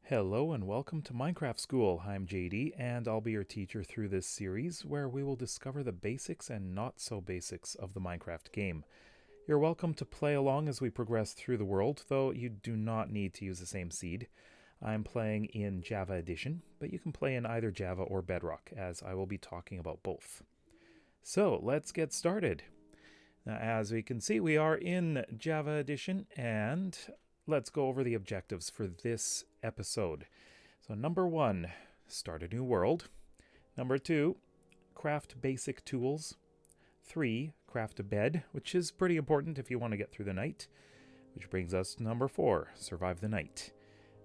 Hello and welcome to Minecraft School. I'm JD and I'll be your teacher through this series where we will discover the basics and not so basics of the Minecraft game. You're welcome to play along as we progress through the world, though you do not need to use the same seed. I'm playing in Java Edition, but you can play in either Java or Bedrock as I will be talking about both. So let's get started. Now, as we can see, we are in Java Edition and let's go over the objectives for this episode. So number 1, start a new world. Number 2, craft basic tools. 3, craft a bed, which is pretty important if you want to get through the night. Which brings us to number 4, survive the night.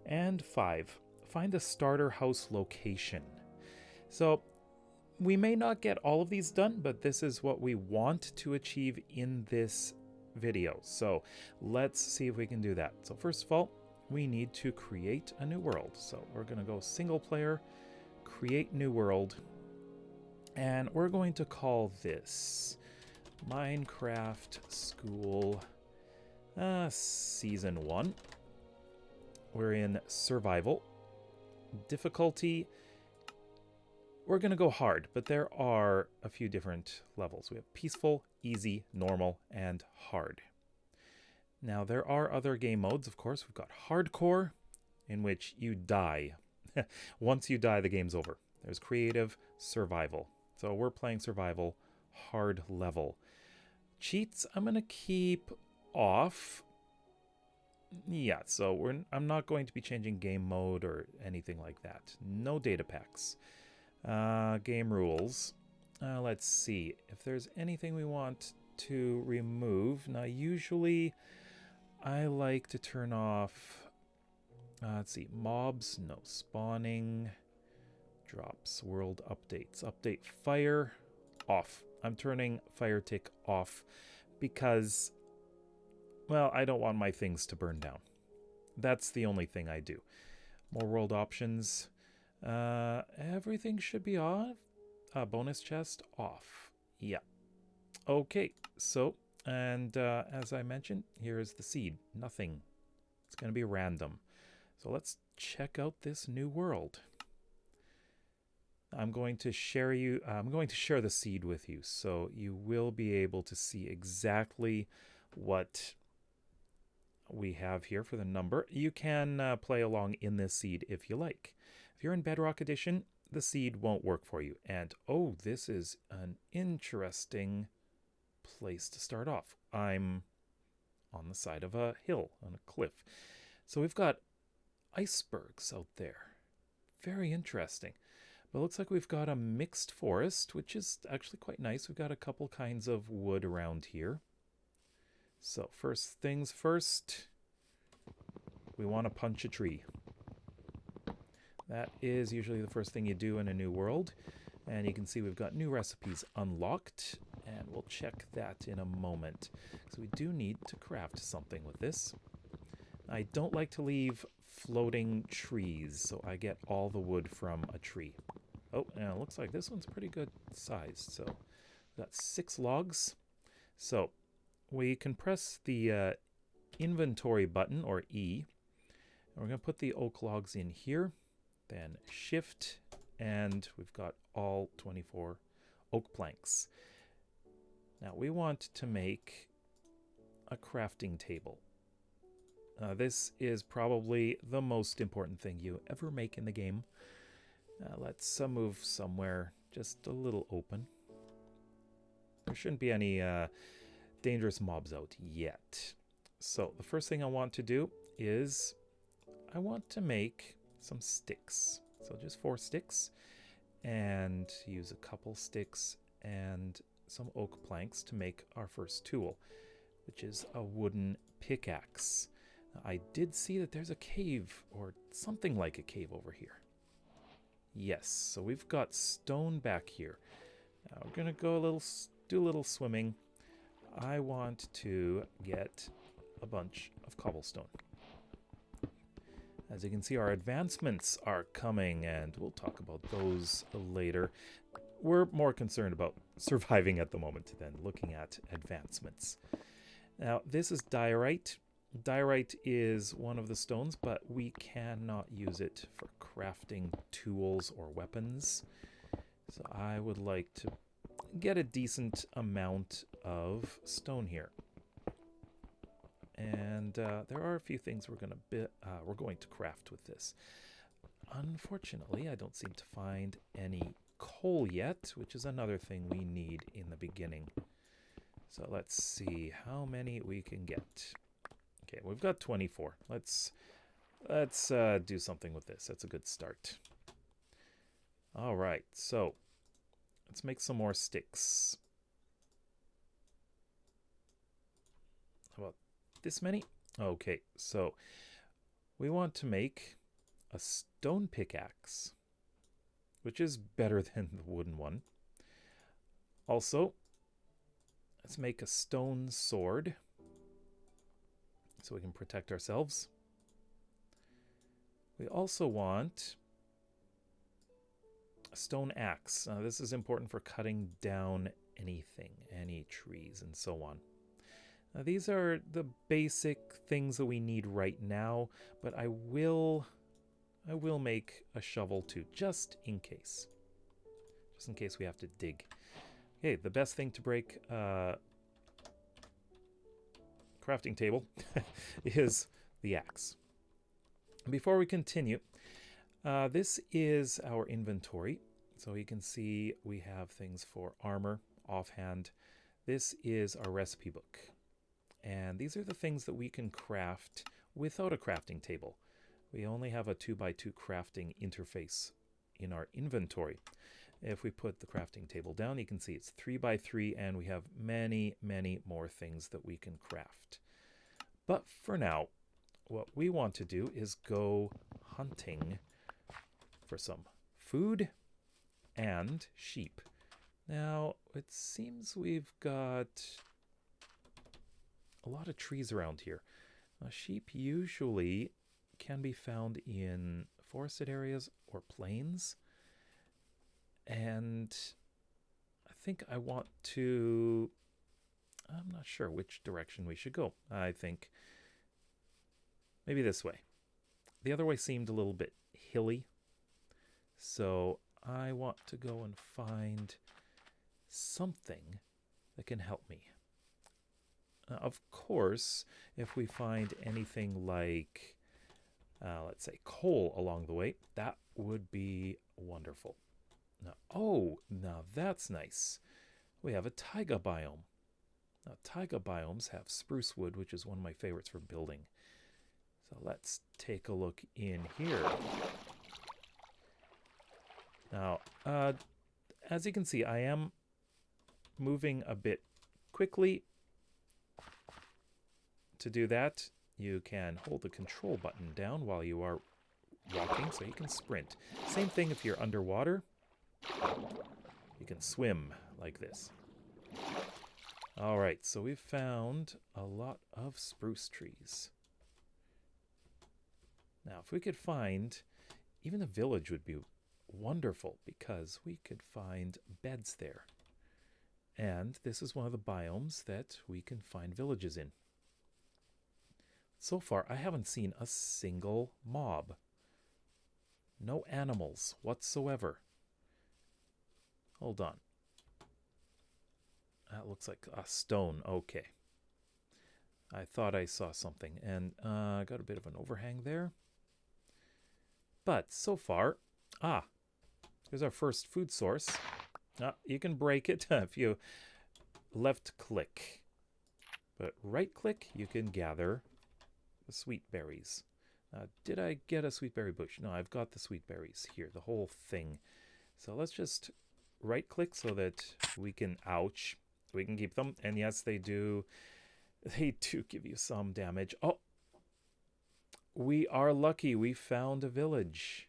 And 5, find a starter house location. So we may not get all of these done, but this is what we want to achieve in this video. So let's see if we can do that. So first of all, we need to create a new world. So we're going to go single player, create new world, and we're going to call this Minecraft School Season 1. We're in survival. Difficulty, we're going to go hard, but there are a few different levels. We have peaceful, easy, normal, and hard. Now, there are other game modes, of course. We've got hardcore, in which you die. Once you die, the game's over. There's creative, survival. So we're playing survival, hard level. Cheats, I'm going to keep off. Yeah, so I'm not going to be changing game mode or anything like that. No data packs. Game rules. Let's see if there's anything we want to remove. Now, usually I like to turn off, let's see, mobs, no spawning, drops, world updates, update fire, off. I'm turning fire tick off because, well, I don't want my things to burn down. That's the only thing I do. More world options. Everything should be off. Bonus chest off. Yeah. Okay, so, and as I mentioned, here is the seed. Nothing. It's going to be random. So let's check out this new world. I'm going to share the seed with you, so you will be able to see exactly what we have here for the number. You can play along in this seed if you like. If you're in Bedrock Edition, the seed won't work for you. And oh, this is an interesting place to start off. I'm on the side of a hill, on a cliff. So we've got icebergs out there. Very interesting. But it looks like we've got a mixed forest, which is actually quite nice. We've got a couple kinds of wood around here. So first things first, we want to punch a tree. That is usually the first thing you do in a new world. And you can see we've got new recipes unlocked, and we'll check that in a moment. So we do need to craft something with this. I don't like to leave floating trees, so I get all the wood from a tree. Oh, and it looks like this one's pretty good sized. So we've got 6 logs. So we can press the inventory button, or E. And we're going to put the oak logs in here. Then shift, and we've got all 24 oak planks. Now we want to make a crafting table. This is probably the most important thing you ever make in the game. Let's move somewhere just a little open. There shouldn't be any dangerous mobs out yet. So the first thing I want to do is I want to make some sticks. So just 4 sticks, and use a couple sticks and some oak planks to make our first tool, which is a wooden pickaxe. Now, I did see that there's a cave, or something like a cave over here. Yes, so we've got stone back here. Now we're gonna go do a little swimming. I want to get a bunch of cobblestone. As you can see, our advancements are coming, and we'll talk about those later. We're more concerned about surviving at the moment than looking at advancements. Now, this is diorite. Diorite is one of the stones, but we cannot use it for crafting tools or weapons. So I would like to get a decent amount of stone here. And there are a few things we're going to craft with this. Unfortunately, I don't seem to find any coal yet, which is another thing we need in the beginning. So let's see how many we can get. Okay, we've got 24. Let's do something with this. That's a good start. All right, so let's make some more sticks. How about this many? Okay, so we want to make a stone pickaxe, which is better than the wooden one. Also, let's make a stone sword so we can protect ourselves. We also want a stone axe. This is important for cutting down anything, any trees and so on. These are the basic things that we need right now, but I will make a shovel too, just in case. Just in case we have to dig. Okay, the best thing to break crafting table is the axe. Before we continue, this is our inventory. So you can see we have things for armor, offhand. This is our recipe book. And these are the things that we can craft without a crafting table. We only have a 2x2 crafting interface in our inventory. If we put the crafting table down, you can see it's 3x3, and we have many, many more things that we can craft. But for now, what we want to do is go hunting for some food and sheep. Now, it seems we've got a lot of trees around here. Sheep usually can be found in forested areas or plains. And I think I want to... I'm not sure which direction we should go. I think maybe this way. The other way seemed a little bit hilly. So I want to go and find something that can help me. Of course, if we find anything like, let's say, coal along the way, that would be wonderful. Now that's nice. We have a taiga biome. Now, taiga biomes have spruce wood, which is one of my favorites for building. So let's take a look in here. Now, as you can see, I am moving a bit quickly. To do that, you can hold the control button down while you are walking, so you can sprint. Same thing if you're underwater. You can swim like this. All right, so we've found a lot of spruce trees. Now, if we could find, even a village would be wonderful, because we could find beds there. And this is one of the biomes that we can find villages in. So far, I haven't seen a single mob. No animals whatsoever. Hold on. That looks like a stone. Okay. I thought I saw something, and I got a bit of an overhang there. But so far, here's our first food source. You can break it if you left click. But right click, you can gather the sweet berries. Did I get a sweet berry bush? No, I've got the sweet berries here, the whole thing. So let's just right click so that we can, we can keep them. And yes, they do give you some damage. Oh, we are lucky. We found a village.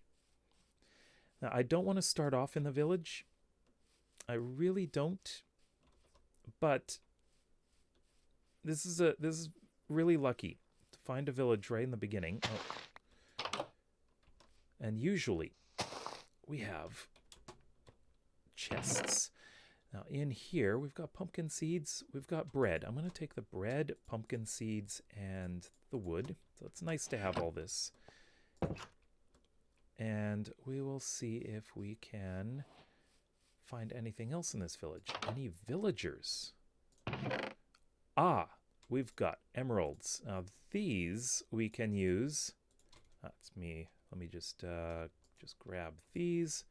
Now, I don't want to start off in the village. I really don't. But this is really lucky to find a village right in the beginning. And usually we have chests. Now in here, we've got pumpkin seeds, we've got bread. I'm going to take the bread, pumpkin seeds, and the wood. So it's nice to have all this. And we will see if we can find anything else in this village. Any villagers? Ah, we've got emeralds. Now these we can use. That's me. Let me just grab these.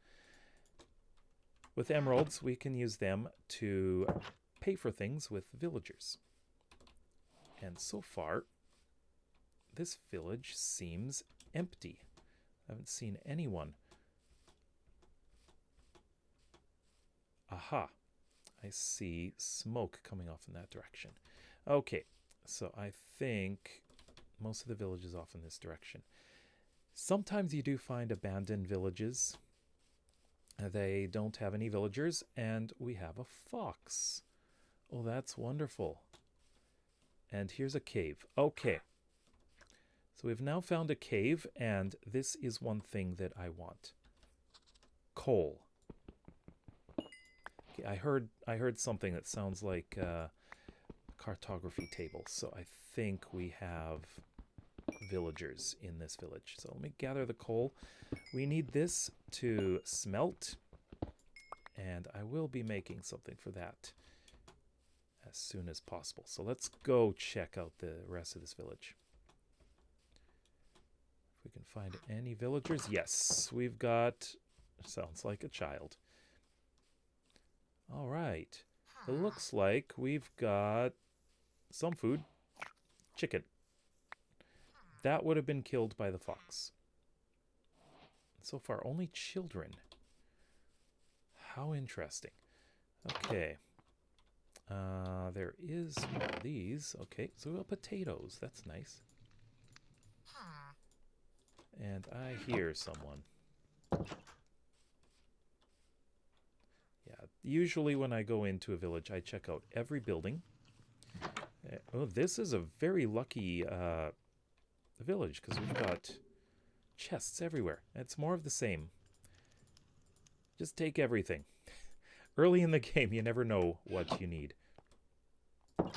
With emeralds, we can use them to pay for things with villagers. And so far, this village seems empty. I haven't seen anyone. Aha. I see smoke coming off in that direction. Okay, so I think most of the village is off in this direction. Sometimes you do find abandoned villages. They don't have any villagers, and we have a fox. Oh, that's wonderful. And here's a cave. Okay. So we've now found a cave, and this is one thing that I want. Coal. Okay, I heard something that sounds like a cartography table, so I think we have villagers in this village. So let me gather the coal. We need this to smelt, and I will be making something for that as soon as possible. So let's go check out the rest of this village. If we can find any villagers. Yes, we've got, sounds like a child. All right. It looks like we've got some food. Chicken. That would have been killed by the fox. So far, only children. How interesting. Okay. There is one of these. Okay, so we got potatoes. That's nice. And I hear someone. Yeah, usually when I go into a village, I check out every building. Oh, this is a very lucky village, because we've got chests everywhere. It's more of the same. Just take everything. Early in the game, you never know what you need. And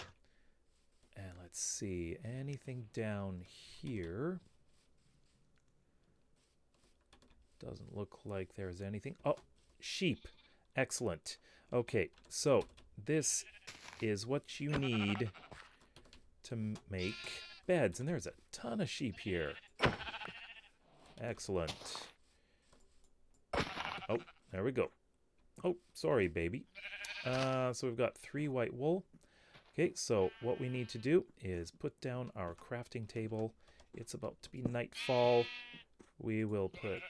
let's see, anything down here? Doesn't look like there's anything. Oh, sheep. Excellent. Okay, so this is what you need to make beds. And there's a ton of sheep here. Excellent. Oh, there we go. Oh, sorry, baby. So we've got 3 white wool. Okay, so what we need to do is put down our crafting table. It's about to be nightfall. We will put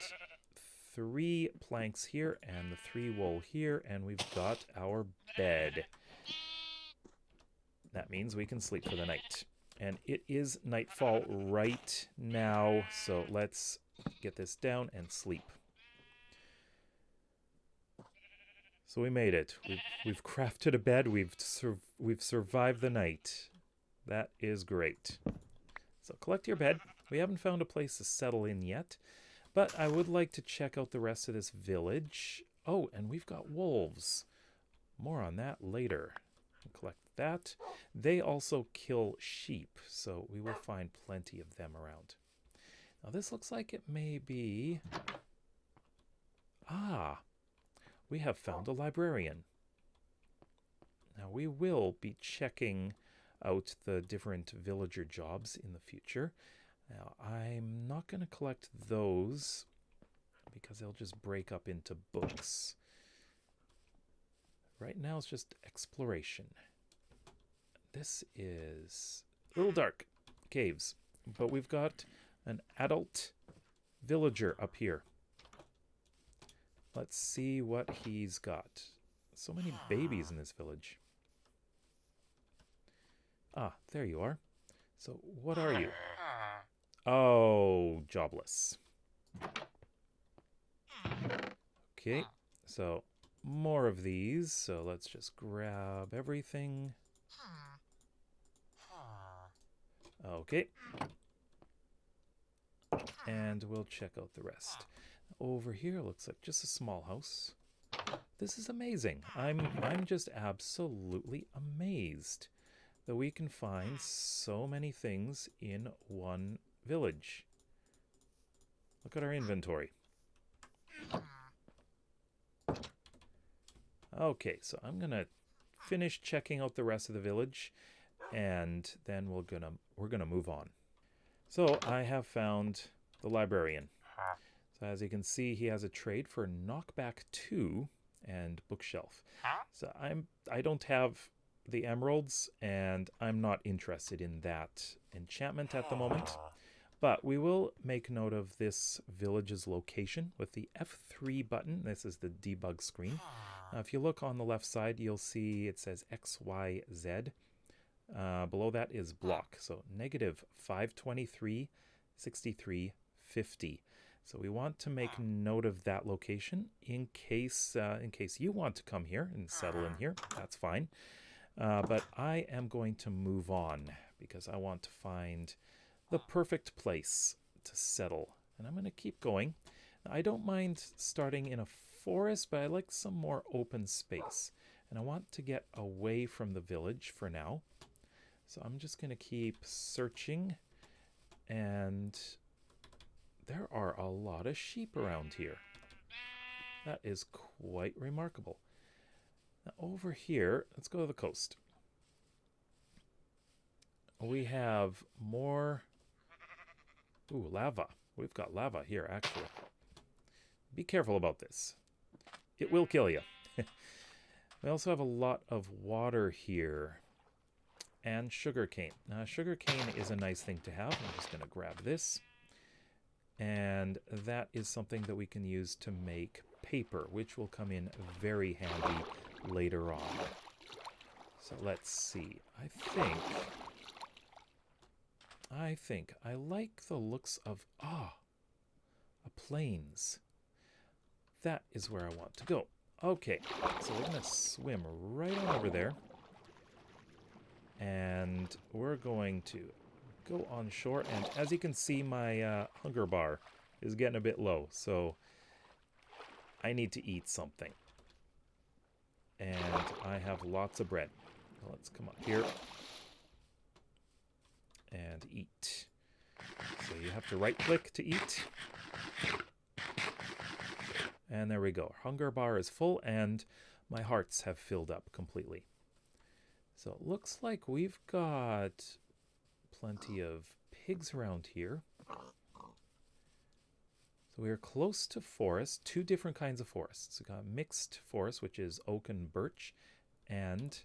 3 planks here and the 3 wool here, and we've got our bed. That means we can sleep for the night. And it is nightfall right now, so let's get this down and sleep. So we made it. We've crafted a bed. We've survived the night. That is great. So collect your bed. We haven't found a place to settle in yet, but I would like to check out the rest of this village. Oh, and we've got wolves. More on that later. Collect that. They also kill sheep, so we will find plenty of them around. Now this looks like it may be... Ah! We have found a librarian. Now we will be checking out the different villager jobs in the future. Now I'm not going to collect those because they'll just break up into books. Right now it's just exploration. This is a little dark. Caves. But we've got an adult villager up here. Let's see what he's got. So many babies in this village. Ah, there you are. So what are you? Oh, jobless. Okay, so more of these. So let's just grab everything. Okay. And we'll check out the rest. Over here looks like just a small house. This is amazing. I'm just absolutely amazed that we can find so many things in one village. Look at our inventory. Okay, so I'm gonna finish checking out the rest of the village, and then we're gonna move on. So I have found the librarian. So as you can see, he has a trade for knockback 2 and bookshelf. So I don't have the emeralds, and I'm not interested in that enchantment at the moment. But we will make note of this village's location with the F3 button. This is the debug screen. Now, if you look on the left side, you'll see it says XYZ. Below that is block. So negative 523, 63, 50. So we want to make note of that location in case you want to come here and settle in here. That's fine. But I am going to move on because I want to find the perfect place to settle. And I'm going to keep going. I don't mind starting in a forest, but I like some more open space. And I want to get away from the village for now. So I'm just going to keep searching. And there are a lot of sheep around here. That is quite remarkable. Now over here, let's go to the coast. We have more... Ooh, lava. We've got lava here, actually. Be careful about this. It will kill you. We also have a lot of water here. And sugarcane. Now, sugarcane is a nice thing to have. I'm just going to grab this. And that is something that we can use to make paper, which will come in very handy later on. So let's see. I think I like the looks of, a plains. That is where I want to go. Okay, so we're going to swim right on over there. And we're going to go on shore. And as you can see, my hunger bar is getting a bit low. So I need to eat something. And I have lots of bread. Let's come up here and eat. So you have to right-click to eat. And there we go. Hunger bar is full, and my hearts have filled up completely. So it looks like we've got plenty of pigs around here. So we are close to forest, 2 different kinds of forests. We've got mixed forest, which is oak and birch, and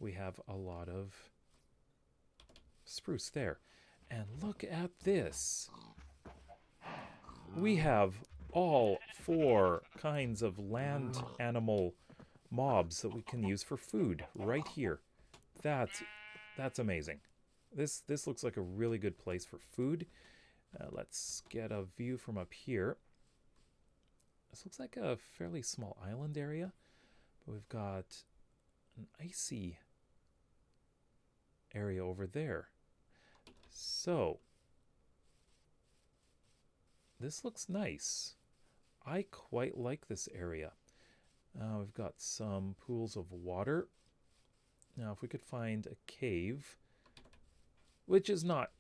we have a lot of spruce there. And look at this. We have all 4 kinds of land animal mobs that we can use for food right here. That's amazing. This looks like a really good place for food. Let's get a view from up here. This looks like a fairly small island area, but we've got an icy area over there. So, this looks nice. I quite like this area. We've got some pools of water. Now, if we could find a cave, which is not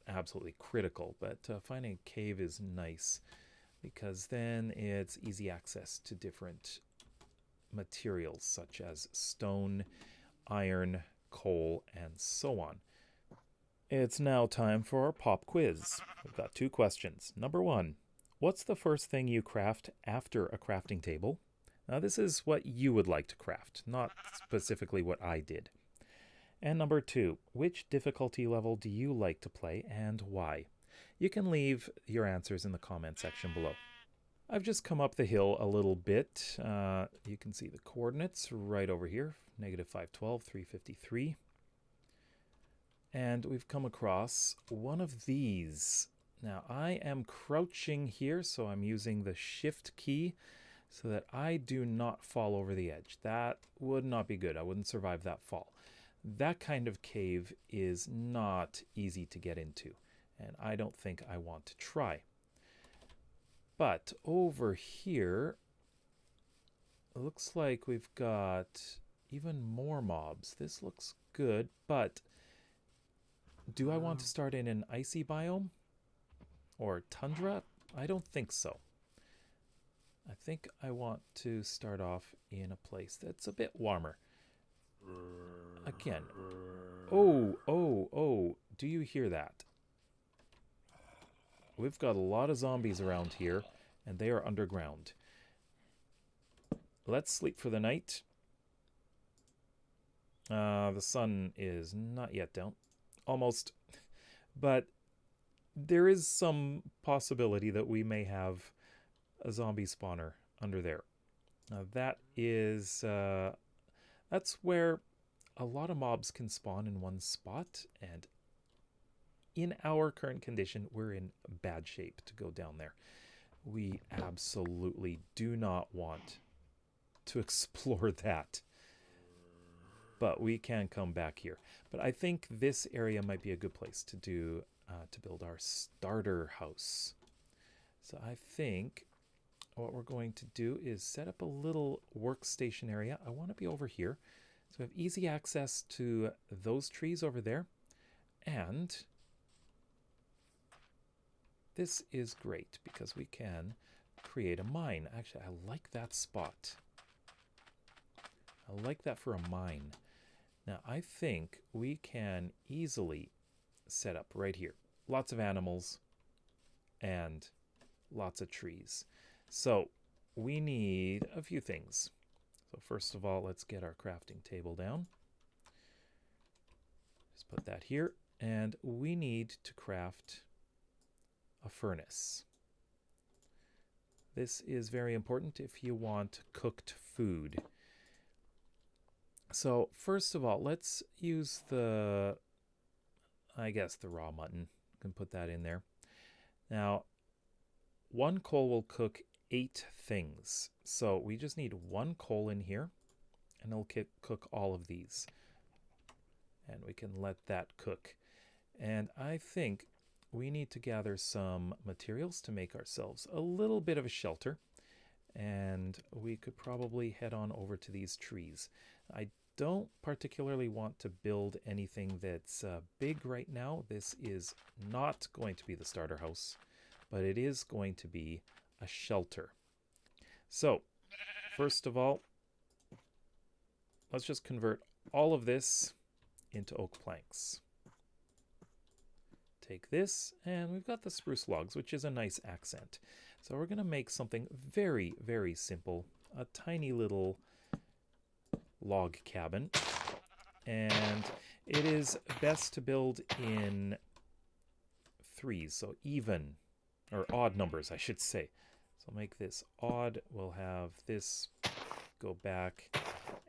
absolutely critical, but finding a cave is nice because then it's easy access to different materials such as stone, iron, coal, and so on. It's now time for our pop quiz. We've got 2 questions. Number 1, what's the first thing you craft after a crafting table? Now, this is what you would like to craft, not specifically what I did. And number 2, which difficulty level do you like to play and why? You can leave your answers in the comment section below. I've just come up the hill a little bit. You can see the coordinates right over here, negative 512, 353. And we've come across one of these. Now, I am crouching here, so I'm using the shift key so that I do not fall over the edge. That would not be good. I wouldn't survive that fall. That kind of cave is not easy to get into, and I don't think I want to try. But over here, looks like we've got even more mobs. This looks good, but do I want to start in an icy biome? Or tundra? I don't think so. I think I want to start off in a place that's a bit warmer. Again. Oh, oh, oh. Do you hear that? We've got a lot of zombies around here, and they are underground. Let's sleep for the night. The sun is not yet down. Almost. But there is some possibility that we may have a zombie spawner under there. Now that's where a lot of mobs can spawn in one spot, and in our current condition, we're in bad shape to go down there. We absolutely do not want to explore that. But we can come back here. But I think this area might be a good place to do to build our starter house. So I think what we're going to do is set up a little workstation area. I want to be over here. So we have easy access to those trees over there. And this is great because we can create a mine. Actually, I like that spot. I like that for a mine. Now, I think we can easily set up right here. Lots of animals and lots of trees. So we need a few things. So first of all, let's get our crafting table down. Just put that here. And we need to craft a furnace. This is very important if you want cooked food. So first of all, let's use the raw mutton. You can put that in there. Now, one coal will cook 8 things. So we just need one coal in here, and it'll cook all of these. And we can let that cook. And I think we need to gather some materials to make ourselves a little bit of a shelter. And we could probably head on over to these trees. I don't particularly want to build anything that's big right now. This is not going to be the starter house, but it is going to be a shelter. So, first of all, let's just convert all of this into oak planks. Take this, and we've got the spruce logs, which is a nice accent. So we're going to make something very, very simple, a tiny little log cabin. And it is best to build in threes, so even, or odd numbers, I should say. So make this odd. We'll have this go back.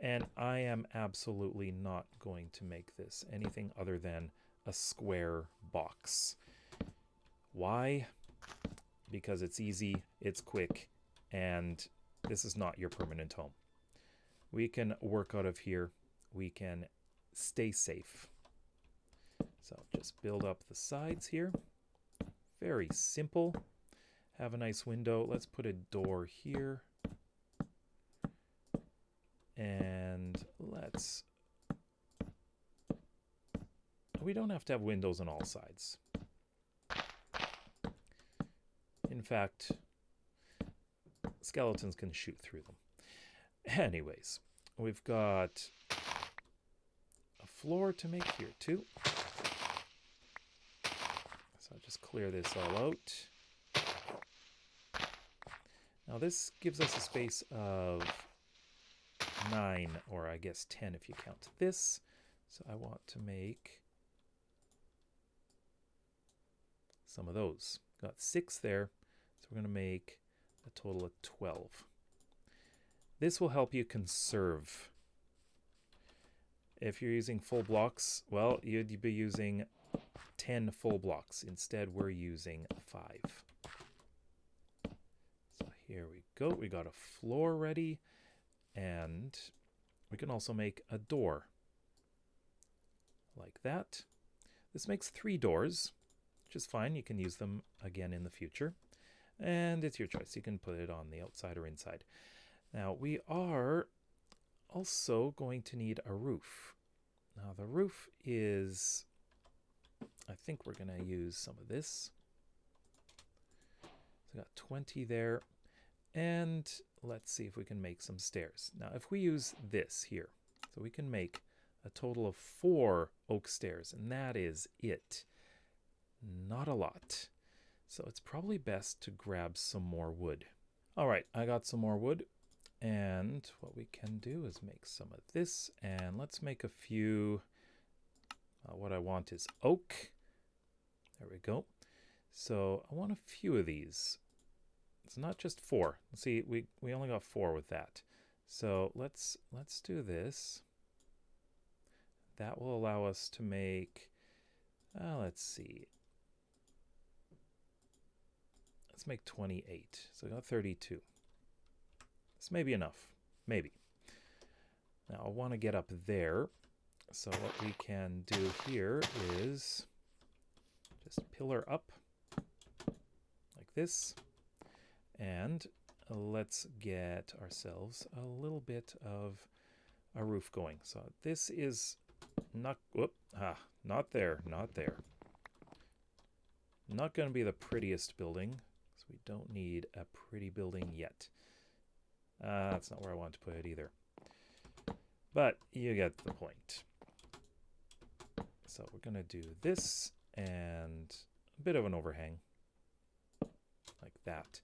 And I am absolutely not going to make this anything other than a square box. Why? Because it's easy, it's quick, and this is not your permanent home. We can work out of here. We can stay safe. So just build up the sides here. Very simple. Have a nice window. Let's put a door here. And we don't have to have windows on all sides. In fact, skeletons can shoot through them. Anyways, we've got a floor to make here too. So I'll just clear this all out. Now this gives us a space of 9, or I guess 10 if you count this. So I want to make some of those. Got 6 there, so we're going to make a total of 12. This will help you conserve. If you're using full blocks, well, you'd be using 10 full blocks. Instead, we're using 5. So here we go. We got a floor ready, and we can also make a door like that. This makes 3 doors, which is fine. You can use them again in the future. And it's your choice. You can put it on the outside or inside. Now we are also going to need a roof. Now the roof is, I think we're going to use some of this. So I got 20 there. And let's see if we can make some stairs. Now if we use this here, so we can make a total of 4 oak stairs, and that is it. Not a lot. So it's probably best to grab some more wood. All right, I got some more wood. And what we can do is make some of this, and let's make a few. What I want is oak. There we go. So I want a few of these. It's not just 4. See, we only got 4 with that. So let's do this. That will allow us to make, let's see. Let's make 28. So we got 32. This may be enough. Maybe. Now I want to get up there. So what we can do here is just pillar up like this. And let's get ourselves a little bit of a roof going. So this is not, not there, not there. Not going to be the prettiest building, so we don't need a pretty building yet. That's not where I want to put it either. But you get the point. So we're going to do this and a bit of an overhang like that.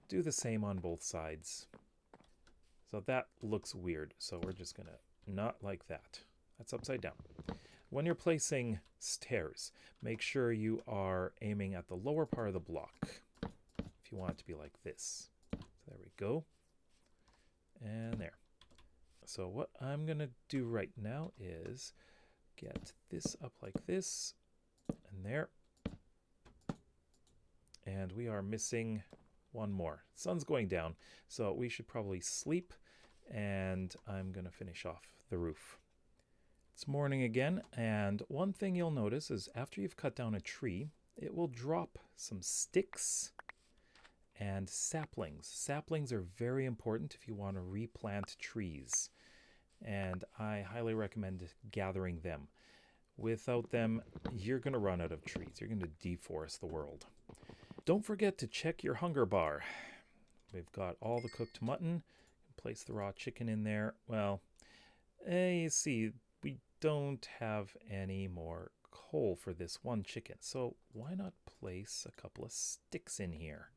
Do the same on both sides. So that looks weird. So we're just going to not like that. That's upside down. When you're placing stairs, make sure you are aiming at the lower part of the block. If you want it to be like this. So there we go. And there. So what I'm going to do right now is get this up like this and there. And we are missing one more. Sun's going down, so we should probably sleep, and I'm going to finish off the roof. It's morning again, and one thing you'll notice is after you've cut down a tree, it will drop some sticks and saplings. Saplings are very important if you want to replant trees, and I highly recommend gathering them. Without them, you're going to run out of trees. You're going to deforest the world. Don't forget to check your hunger bar. We've got all the cooked mutton. Place the raw chicken in there. Well, you see, we don't have any more coal for this one chicken. So why not place a couple of sticks in here?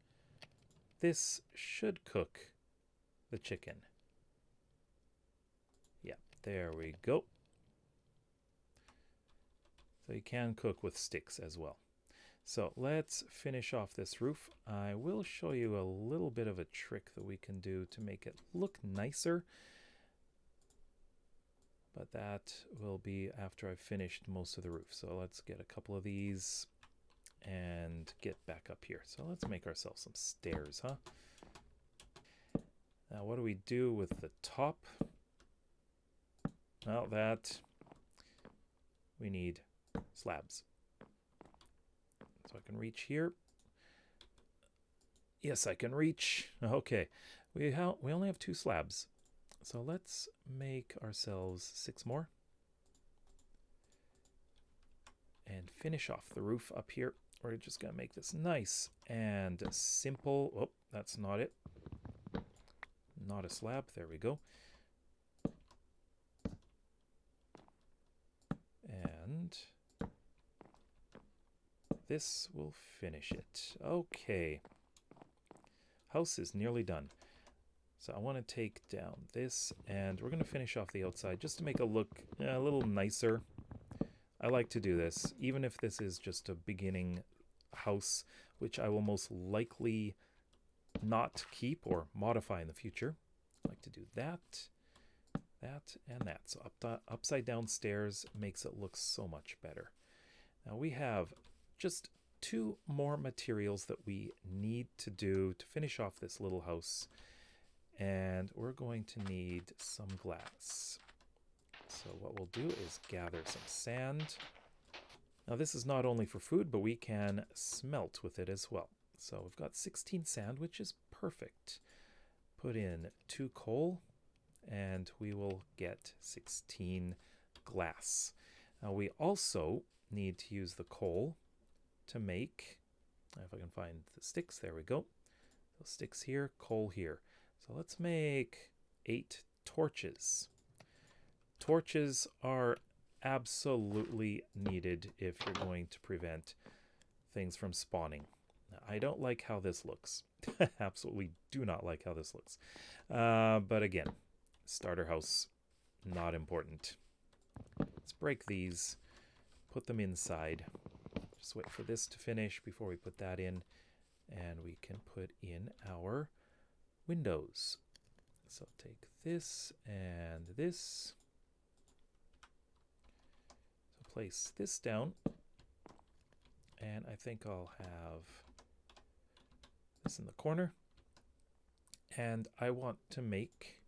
This should cook the chicken. Yeah, there we go. So you can cook with sticks as well. So let's finish off this roof. I will show you a little bit of a trick that we can do to make it look nicer. But that will be after I've finished most of the roof. So let's get a couple of these and get back up here. So let's make ourselves some stairs, huh? Now what do we do with the top? Well, we need slabs. So I can reach here. Yes, I can reach. Okay, we only have 2 slabs. So let's make ourselves 6 more. And finish off the roof up here. We're just going to make this nice and simple. Oh, that's not it. Not a slab. There we go. And this will finish it. Okay. House is nearly done. So I want to take down this, and we're going to finish off the outside just to make it look a little nicer. I like to do this, even if this is just a beginning house, which I will most likely not keep or modify in the future. I like to do that, that, and that. So upside down stairs makes it look so much better. Now we have just 2 more materials that we need to do to finish off this little house. And we're going to need some glass. So what we'll do is gather some sand. Now this is not only for food, but we can smelt with it as well. So we've got 16 sand, which is perfect. put in 2 coal, and we will get 16 glass. Now we also need to use the coal to make, if I can find the sticks, there we go. So sticks here, coal here. So let's make 8 torches. Torches are absolutely needed if you're going to prevent things from spawning. Now, I don't like how this looks. Absolutely do not like how this looks. But again, starter house, not important. Let's break these, put them inside. Just wait for this to finish before we put that in. And we can put in our windows. So take this and this. So place this down. And I think I'll have this in the corner. And I want to make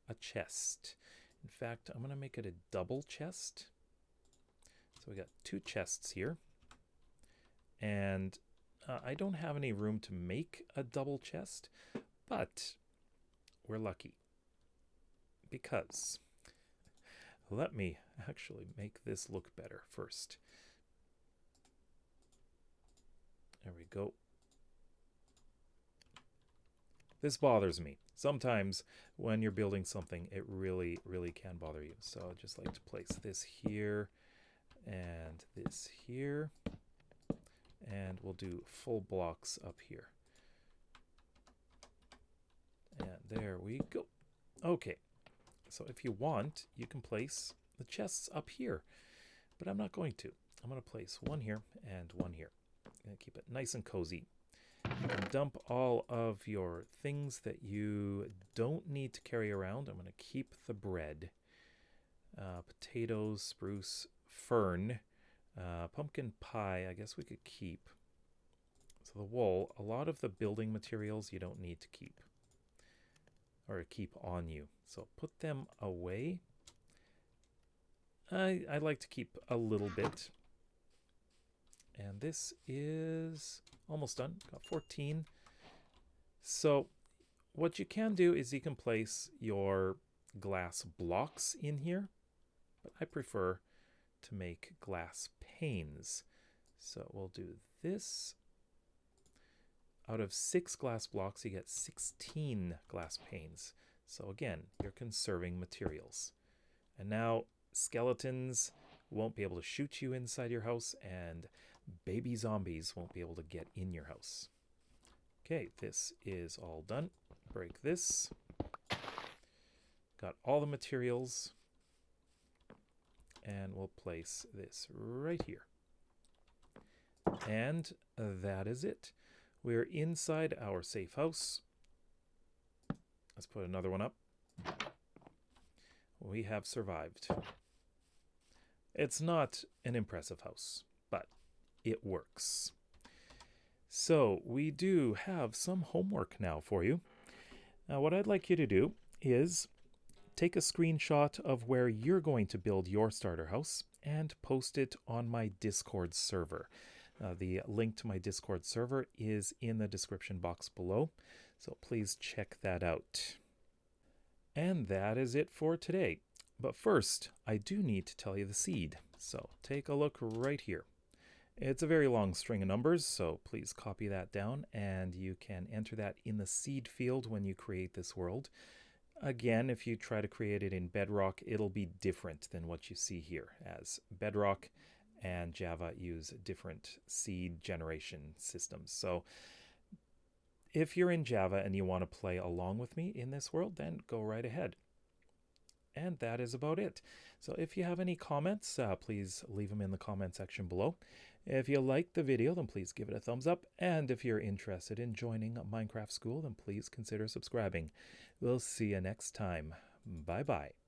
a chest. In fact, I'm going to make it a double chest. So we got 2 chests here. And I don't have any room to make a double chest, but we're lucky. Because let me actually make this look better first. There we go. This bothers me. Sometimes when you're building something, it really, really can bother you. So I'd just like to place this here and this here. And we'll do full blocks up here. And there we go. Okay. So if you want, you can place the chests up here. But I'm not going to. I'm going to place one here and one here. I'm going to keep it nice and cozy. You can dump all of your things that you don't need to carry around. I'm going to keep the bread. Potatoes, spruce, fern. Pumpkin pie, I guess we could keep. So the wool, a lot of the building materials you don't need to keep. Or keep on you. So put them away. I like to keep a little bit. And this is almost done. Got 14. So what you can do is you can place your glass blocks in here. But I prefer to make glass panes. So we'll do this. Out of 6 glass blocks, you get 16 glass panes. So again, you're conserving materials. And now skeletons won't be able to shoot you inside your house, and baby zombies won't be able to get in your house. Okay, this is all done. Break this. Got all the materials. And we'll place this right here. And that is it. We're inside our safe house. Let's put another one up. We have survived. It's not an impressive house, but it works. So we do have some homework now for you. Now what I'd like you to do is take a screenshot of where you're going to build your starter house and post it on my Discord server. The link to my Discord server is in the description box below, so please check that out. And that is it for today. But first, I do need to tell you the seed. So take a look right here. It's a very long string of numbers, so please copy that down, and you can enter that in the seed field when you create this world. Again, if you try to create it in Bedrock, it'll be different than what you see here, as Bedrock and Java use different seed generation systems. So if you're in Java and you want to play along with me in this world, then go right ahead. And that is about it. So if you have any comments, please leave them in the comment section below. If you liked the video, then please give it a thumbs up. And if you're interested in joining Minecraft School, then please consider subscribing. We'll see you next time. Bye-bye.